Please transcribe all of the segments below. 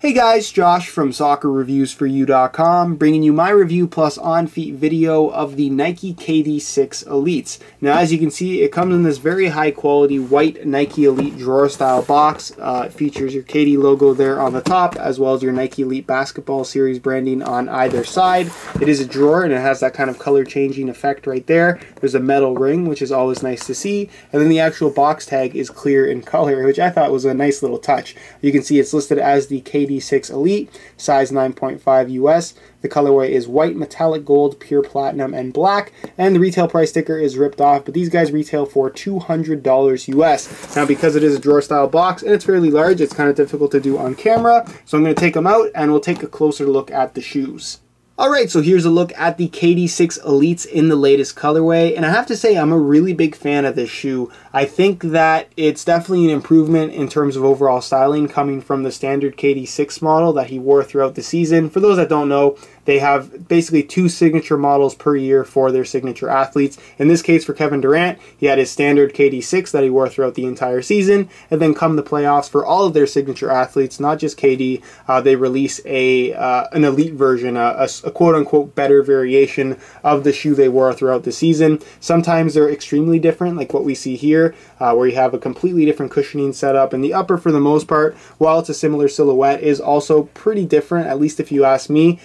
Hey guys, Josh from SoccerReviewsForYou.com, bringing you my review plus on-feet video of the Nike KD6 Elites. Now, as you can see, it comes in this very high-quality white Nike Elite drawer-style box. It features your KD logo there on the top, as well as your Nike Elite Basketball Series branding on either side. It is a drawer, and it has that kind of color-changing effect right there. There's a metal ring, which is always nice to see, and then the actual box tag is clear in color, which I thought was a nice little touch. You can see it's listed as the KD6 Elite, size 9.5 US. The colorway is white, metallic gold, pure platinum, and black, and the retail price sticker is ripped off, but these guys retail for $200 US. Now, because it is a drawer style box and it's fairly large, it's kind of difficult to do on camera, so I'm going to take them out and we'll take a closer look at the shoes. Alright, so here's a look at the KD6 Elites in the latest colorway, and I have to say I'm a really big fan of this shoe. I think that it's definitely an improvement in terms of overall styling coming from the standard KD6 model that he wore throughout the season. For those that don't know, they have basically two signature models per year for their signature athletes. In this case, for Kevin Durant, he had his standard KD6 that he wore throughout the entire season, and then come the playoffs for all of their signature athletes, not just KD, they release an elite version, a quote-unquote better variation of the shoe they wore throughout the season. Sometimes they're extremely different, like what we see here, where you have a completely different cushioning setup, and the upper, for the most part, while it's a similar silhouette, is also pretty different, at least if you ask me.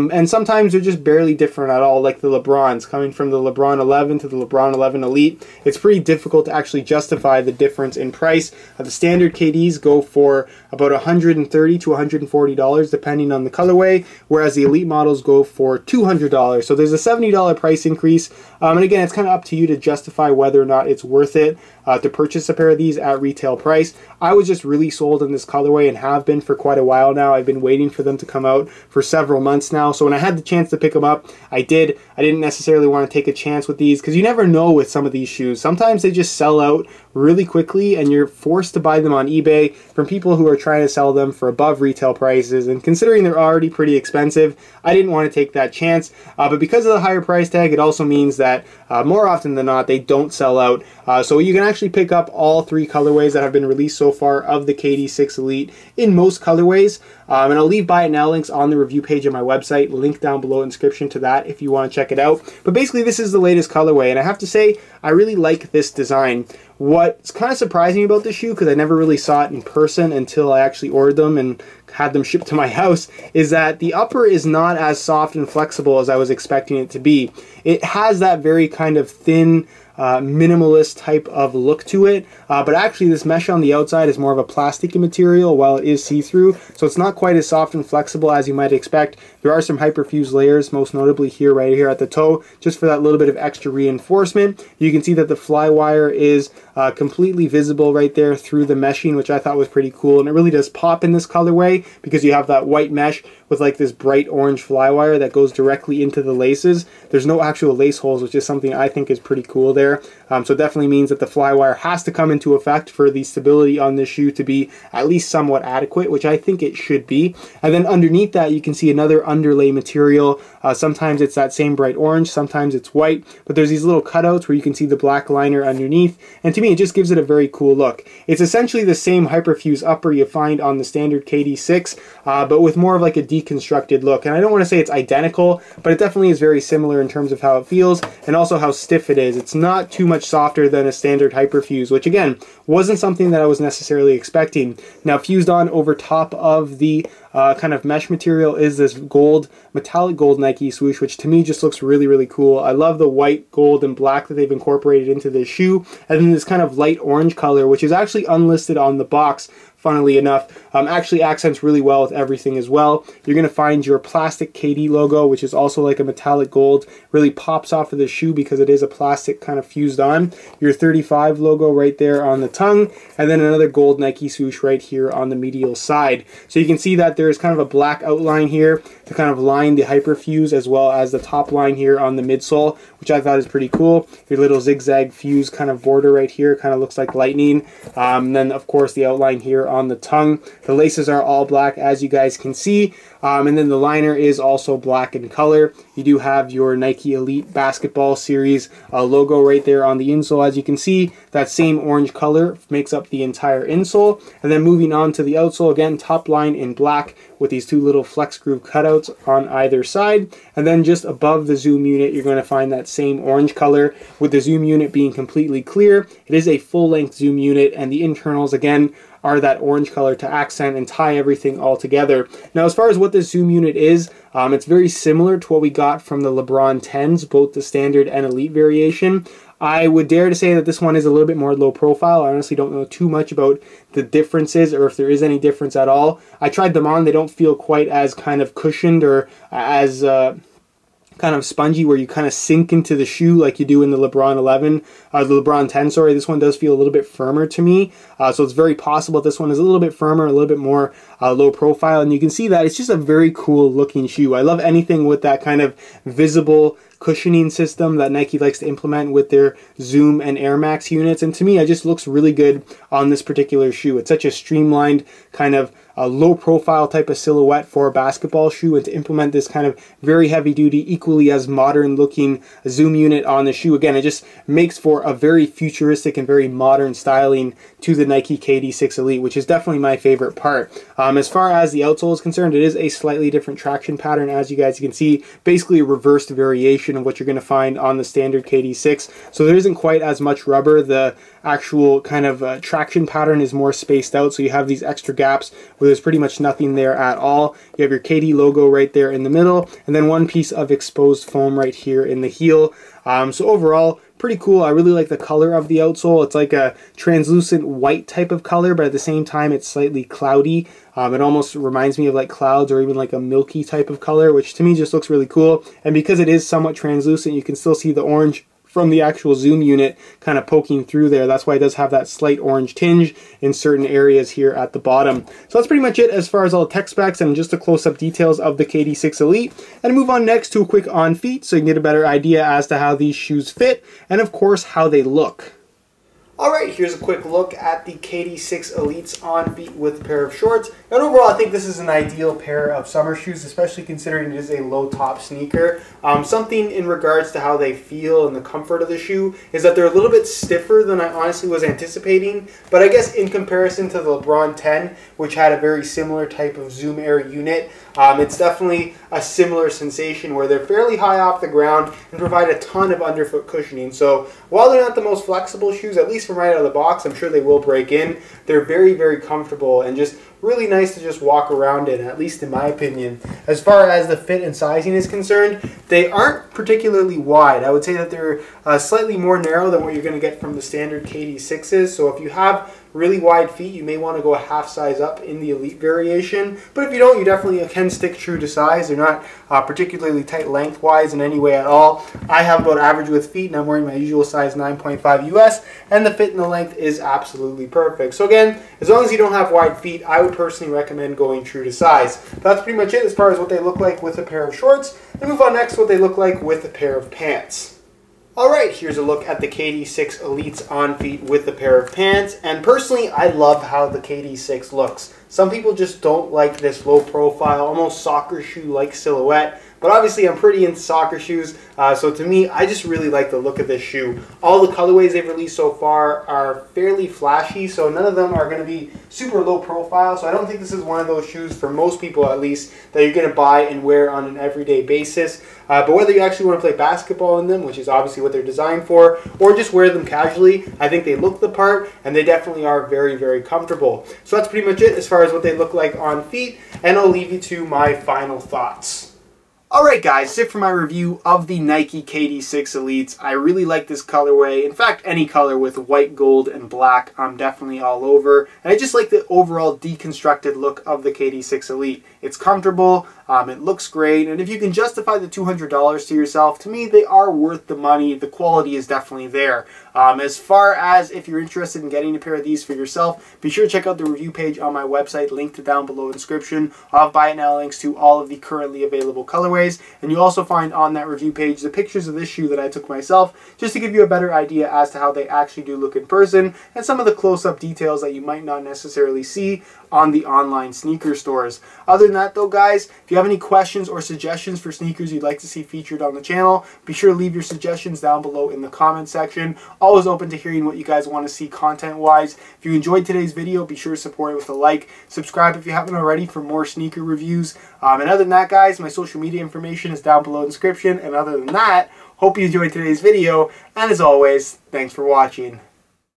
And sometimes they're just barely different at all, like the LeBrons. Coming from the LeBron 11 to the LeBron 11 Elite, it's pretty difficult to actually justify the difference in price. The standard KDs go for about $130 to $140 depending on the colorway, whereas the Elite models go for $200. So there's a $70 price increase. And again, it's kind of up to you to justify whether or not it's worth it to purchase a pair of these at retail price. I was just really sold on this colorway and have been for quite a while now. I've been waiting for them to come out for several months now. So when I had the chance to pick them up, I did. I didn't necessarily want to take a chance with these because you never know with some of these shoes. Sometimes they just sell out really quickly and you're forced to buy them on eBay from people who are trying to sell them for above retail prices. And considering they're already pretty expensive, I didn't want to take that chance. But because of the higher price tag, it also means that more often than not, they don't sell out. So you can actually pick up all three colorways that have been released so far of the KD6 Elite in most colorways. And I'll leave buy it now links on the review page of my website, link down below in the description to that if you want to check it out. But basically, this is the latest colorway, and I have to say, I really like this design. What's kind of surprising about this shoe, because I never really saw it in person until I actually ordered them and had them shipped to my house, is that the upper is not as soft and flexible as I was expecting it to be. It has that very kind of thin, minimalist type of look to it, but actually this mesh on the outside is more of a plastic material while it is see-through, so it's not quite as soft and flexible as you might expect. There are some hyperfused layers, most notably here, right here at the toe, just for that little bit of extra reinforcement. You can see that the fly wire is completely visible right there through the meshing, which I thought was pretty cool, and it really does pop in this colorway because you have that white mesh with like this bright orange fly wire that goes directly into the laces. There's no actual lace holes, which is something I think is pretty cool there. So it definitely means that the fly wire has to come into effect for the stability on this shoe to be at least somewhat adequate, which I think it should be. And then underneath that, you can see another underlay material. Sometimes it's that same bright orange, sometimes it's white, but there's these little cutouts where you can see the black liner underneath. And to me, it just gives it a very cool look. It's essentially the same hyperfuse upper you find on the standard KD6, but with more of like a deconstructed look. And I don't want to say it's identical, but it definitely is very similar in terms of how it feels and also how stiff it is. It's not too much softer than a standard hyperfuse, which again wasn't something that I was necessarily expecting. Now, fused on over top of the kind of mesh material is this gold, metallic gold Nike swoosh, which to me just looks really, really cool. I love the white, gold, and black that they've incorporated into this shoe, and then this kind of light orange color, which is actually unlisted on the box, funnily enough, actually accents really well with everything as well. You're going to find your plastic KD logo, which is also like a metallic gold, really pops off of the shoe because it is a plastic kind of fused on. Your 35 logo right there on the tongue, and then another gold Nike swoosh right here on the medial side. So you can see that there's kind of a black outline here to kind of line the hyperfuse, as well as the top line here on the midsole, which I thought is pretty cool. Your little zigzag fuse kind of border right here kind of looks like lightning. And then of course the outline here on the tongue. The laces are all black, as you guys can see. And then the liner is also black in color. You do have your Nike Elite Basketball Series logo right there on the insole. As you can see, that same orange color makes up the entire insole. And then moving on to the outsole, again, top line in black with these two little flex groove cutouts on either side. And then just above the zoom unit, you're going to find that same orange color with the zoom unit being completely clear. It is a full-length zoom unit, and the internals, again, are that orange color to accent and tie everything all together. Now, as far as what this zoom unit is, it's very similar to what we got from the LeBron 10s, both the standard and elite variation. I would dare to say that this one is a little bit more low profile. I honestly don't know too much about the differences or if there is any difference at all. I tried them on. They don't feel quite as kind of cushioned or as kind of spongy where you kind of sink into the shoe like you do in the LeBron 11, the LeBron 10, sorry. This one does feel a little bit firmer to me. So it's very possible this one is a little bit firmer, a little bit more low profile. And you can see that it's just a very cool looking shoe. I love anything with that kind of visible cushioning system that Nike likes to implement with their Zoom and Air Max units. And to me, it just looks really good on this particular shoe. It's such a streamlined kind of a low profile type of silhouette for a basketball shoe, and to implement this kind of very heavy duty, equally as modern looking zoom unit on the shoe, again, it just makes for a very futuristic and very modern styling to the Nike KD6 Elite, which is definitely my favorite part. As far as the outsole is concerned, it is a slightly different traction pattern, as you guys can see, basically a reversed variation of what you're going to find on the standard KD6. So there isn't quite as much rubber. The actual kind of traction pattern is more spaced out, so you have these extra gaps where there's pretty much nothing there at all. You have your KD logo right there in the middle, and then one piece of exposed foam right here in the heel. So overall, pretty cool. I really like the color of the outsole. It's like a translucent white type of color, but at the same time it's slightly cloudy. It almost reminds me of like clouds or even like a milky type of color, which to me just looks really cool. And because it is somewhat translucent, you can still see the orange from the actual zoom unit kind of poking through there. That's why it does have that slight orange tinge in certain areas here at the bottom. So that's pretty much it as far as all the tech specs and just the close-up details of the KD6 Elite. And move on next to a quick on feet so you can get a better idea as to how these shoes fit and of course how they look. Alright, here's a quick look at the KD6 Elites on feet with a pair of shorts. And overall, I think this is an ideal pair of summer shoes, especially considering it is a low-top sneaker. Something in regards to how they feel and the comfort of the shoe is that they're a little bit stiffer than I honestly was anticipating. But I guess in comparison to the LeBron 10, which had a very similar type of Zoom Air unit, it's definitely a similar sensation where they're fairly high off the ground and provide a ton of underfoot cushioning. So while they're not the most flexible shoes, at least from right out of the box, I'm sure they will break in. They're very, very comfortable and just really nice to just walk around in, at least in my opinion. As far as the fit and sizing is concerned, they aren't particularly wide. I would say that they're slightly more narrow than what you're going to get from the standard KD6s. So if you have really wide feet, you may want to go a half size up in the Elite variation. But if you don't, you definitely can stick true to size. They're not particularly tight lengthwise in any way at all. I have about average width feet, and I'm wearing my usual size 9.5 US, and the fit and the length is absolutely perfect. So again, as long as you don't have wide feet, I would personally recommend going true to size. That's pretty much it as far as what they look like with a pair of shorts. And move on next to what they look like with a pair of pants. Alright, here's a look at the KD6 Elites on feet with a pair of pants, and personally I love how the KD6 looks. Some people just don't like this low profile, almost soccer shoe-like silhouette, but obviously I'm pretty into soccer shoes, so to me, I just really like the look of this shoe. All the colorways they've released so far are fairly flashy, so none of them are going to be super low profile, so I don't think this is one of those shoes, for most people at least, that you're going to buy and wear on an everyday basis. But whether you actually want to play basketball in them, which is obviously what they're designed for, or just wear them casually, I think they look the part, and they definitely are very, very comfortable. So that's pretty much it as far as what they look like on feet, and I'll leave you to my final thoughts. Alright guys, that's it for my review of the Nike KD6 Elites. I really like this colorway. In fact, any color with white, gold, and black, I'm definitely all over. And I just like the overall deconstructed look of the KD6 Elite. It's comfortable, it looks great, and if you can justify the $200 to yourself, to me they are worth the money. The quality is definitely there. As far as if you're interested in getting a pair of these for yourself, be sure to check out the review page on my website, linked down below in the description. I'll have buy it now links to all of the currently available colorways. anyways. And you also find on that review page the pictures of this shoe that I took myself, just to give you a better idea as to how they actually do look in person, and some of the close-up details that you might not necessarily see on the online sneaker stores. Other than that though, guys, if you have any questions or suggestions for sneakers you'd like to see featured on the channel, be sure to leave your suggestions down below in the comment section. Always open to hearing what you guys want to see content-wise. If you enjoyed today's video, be sure to support it with a like. Subscribe if you haven't already for more sneaker reviews. And other than that, guys, my social media information is down below in the description. And other than that, hope you enjoyed today's video. And as always, thanks for watching.